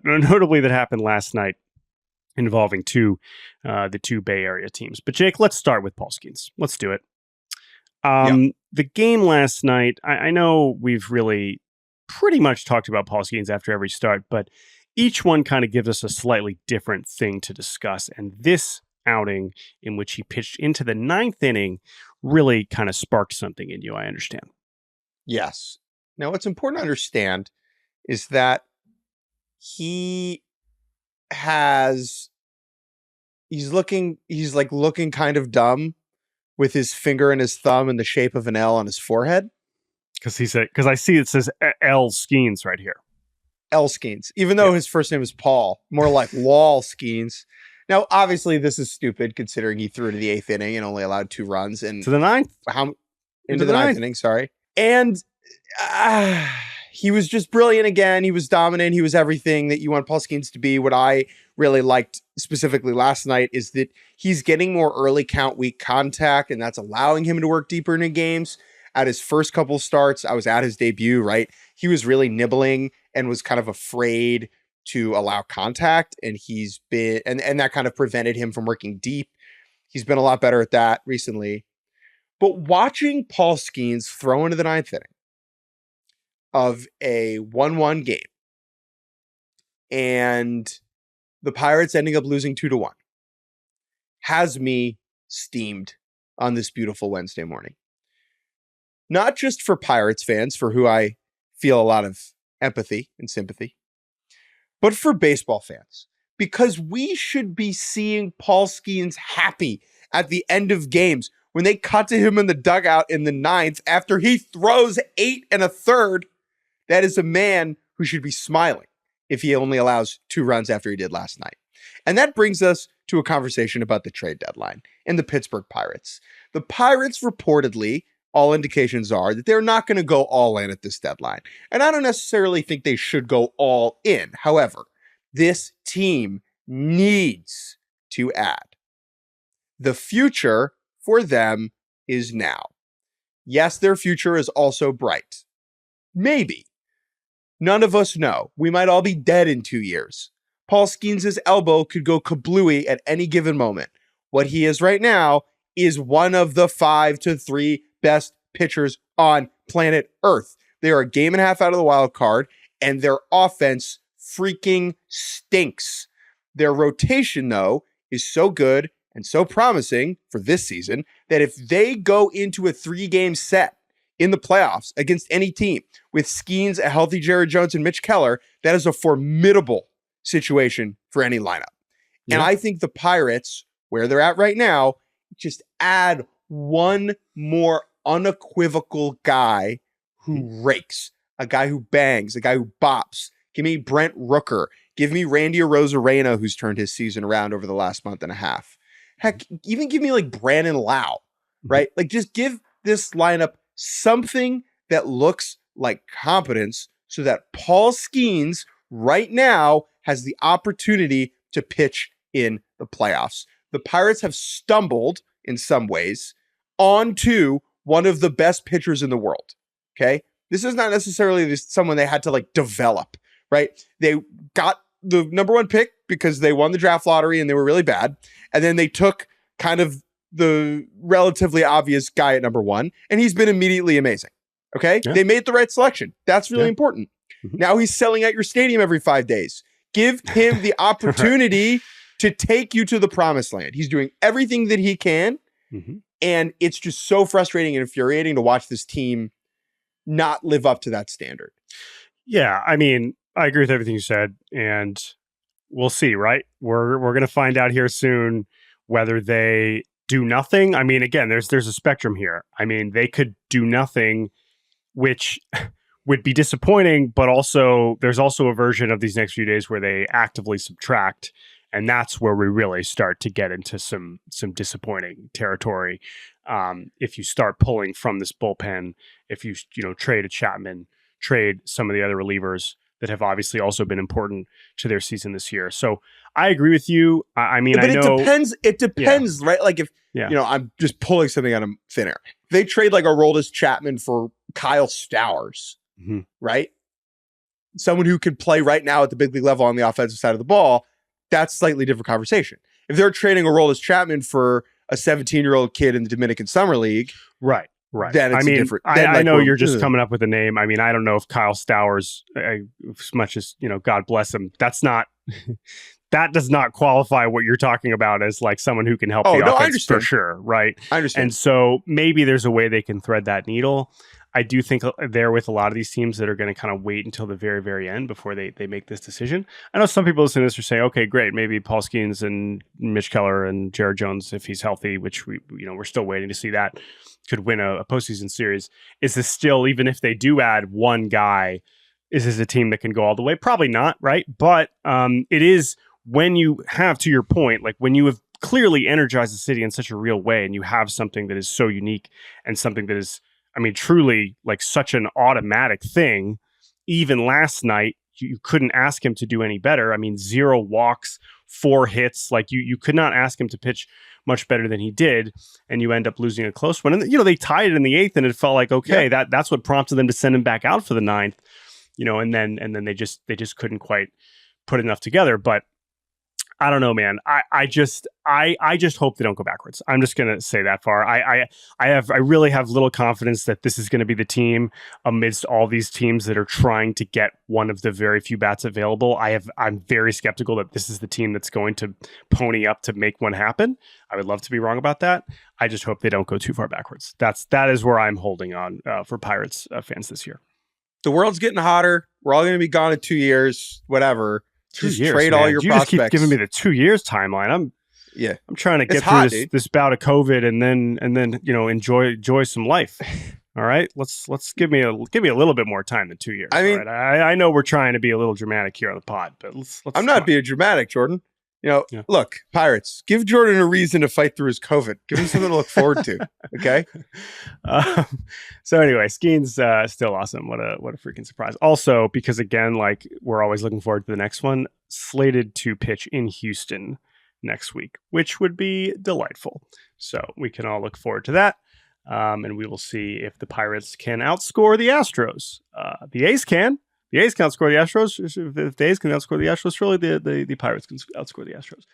notably that happened last night involving the two Bay Area teams. But Jake, let's start with Paul Skenes. Let's do it. The game last night, I know we've really pretty much talked about Paul Skenes after every start, but each one kind of gives us a slightly different thing to discuss. And this outing in which he pitched into the ninth inning really kind of sparked something in you, I understand. Yes. Now, what's important to understand is that he's looking kind of dumb with his finger and his thumb in the shape of an L on his forehead. Because I see it says L Skenes right here. L Skenes, even though his first name is Paul, more like Wall Skenes. Now, obviously, this is stupid considering he threw to the eighth inning and only allowed 2 runs. And to the ninth? Into the ninth inning, sorry. And he was just brilliant again. He was dominant. He was everything that you want Paul Skenes to be. What I really liked specifically last night is that he's getting more early count weak contact, and that's allowing him to work deeper into games. At his first couple starts, I was at his debut, right? He was really nibbling and was kind of afraid to allow contact, and he's been, and that kind of prevented him from working deep. He's been a lot better at that recently. But watching Paul Skenes throw into the ninth inning of a 1-1 game and the Pirates ending up losing 2-1 has me steamed on this beautiful Wednesday morning. Not just for Pirates fans, for who I feel a lot of empathy and sympathy, but for baseball fans, because we should be seeing Paul Skenes happy at the end of games when they cut to him in the dugout in the ninth after he throws 8 1/3. That is a man who should be smiling if he only allows 2 runs after he did last night. And that brings us to a conversation about the trade deadline and the Pittsburgh Pirates. The Pirates reportedly, all indications are that they're not going to go all in at this deadline. And I don't necessarily think they should go all in. However, this team needs to add. The future for them is now. Yes, their future is also bright. Maybe. None of us know. We might all be dead in 2 years. Paul Skenes' elbow could go kablooey at any given moment. What he is right now is one of the 5 to 3 best pitchers on planet Earth. They are a game and a half out of the wild card, and their offense freaking stinks. Their rotation, though, is so good and so promising for this season that if they go into a 3-game set in the playoffs against any team with Skenes, a healthy Jared Jones, and Mitch Keller, that is a formidable situation for any lineup. Yeah. And I think the Pirates, where they're at right now, just add one more unequivocal guy who rakes, a guy who bangs, a guy who bops. Give me Brent Rooker. Give me Randy Arozarena, who's turned his season around over the last month and a half. Heck, even give me like Brandon Lau, right? Like just give this lineup something that looks like competence so that Paul Skenes right now has the opportunity to pitch in the playoffs. The Pirates have stumbled in some ways onto one of the best pitchers in the world. Okay. This is not necessarily someone they had to like develop, right? They got the number 1 pick because they won the draft lottery and they were really bad. And then they took kind of the relatively obvious guy at number 1, and he's been immediately amazing. Okay. Yeah. They made the right selection. That's really important. Mm-hmm. Now he's selling out your stadium every 5 days. Give him the opportunity to take you to the promised land. He's doing everything that he can. Mm-hmm. And it's just so frustrating and infuriating to watch this team not live up to that standard. Yeah. I mean, I agree with everything you said, and we'll see, right? We're going to find out here soon whether they do nothing. I mean, again, there's a spectrum here. I mean, they could do nothing, which would be disappointing, but also there's also a version of these next few days where they actively subtract, and that's where we really start to get into some disappointing territory. If you start pulling from this bullpen, if you trade a Chapman, trade some of the other relievers that have obviously also been important to their season this year. So I agree with you. I mean, but I know it depends, right? Like if, I'm just pulling something out of thin air. They trade like Aroldis Chapman for Kyle Stowers, right? someone who could play right now at the big league level on the offensive side of the ball, that's a slightly different conversation. If they're trading Aroldis Chapman for a 17-year-old kid in the Dominican Summer League, right. Then it's different. I know you're just coming up with a name. I mean, I don't know if Kyle Stowers, as much as, God bless him, that does not qualify what you're talking about as like someone who can help the offense for sure, right? I understand. And so maybe there's a way they can thread that needle. I do think they're with a lot of these teams that are going to kind of wait until the very, very end before they make this decision. I know some people listening to this are saying, okay, great, maybe Paul Skenes and Mitch Keller and Jared Jones, if he's healthy, which we're still waiting to see that, could win a postseason series. Is this still, even if they do add one guy, is this a team that can go all the way? Probably not, right? But it is when you have, to your point, like when you have clearly energized the city in such a real way and you have something that is so unique and something that is, I mean, truly like such an automatic thing. Even last night, you couldn't ask him to do any better. I mean, 0 walks, 4 hits. Like you could not ask him to pitch much better than he did, and you end up losing a close one. And they tied it in the 8th, and it felt like okay, that's what prompted them to send him back out for the 9th. And then they just couldn't quite put enough together. But I don't know, man. I just hope they don't go backwards. I'm just gonna say that far. I really have little confidence that this is going to be the team amidst all these teams that are trying to get one of the very few bats available. I'm very skeptical that this is the team that's going to pony up to make one happen. I would love to be wrong about that. I just hope they don't go too far backwards. That is where I'm holding on for Pirates fans this year. The world's getting hotter. We're all going to be gone in 2 years. Whatever. 2 just years, trade man. all your you prospects. Just keep giving me the 2 years timeline. I'm trying to get through this bout of COVID and then enjoy some life. All right, let's give me a little bit more time than 2 years. I mean, right? I know we're trying to be a little dramatic here on the pod, but let's I'm not being dramatic, Jordan. Look, Pirates, give Jordan a reason to fight through his COVID. Give him something to look forward to. Okay. So anyway, Skenes still awesome. What a freaking surprise. Also, because again, like we're always looking forward to the next one, slated to pitch in Houston next week, which would be delightful. So we can all look forward to that. And we will see if the Pirates can outscore the Astros. The A's can. The A's can outscore the Astros. If the A's can outscore the Astros, surely the Pirates can outscore the Astros.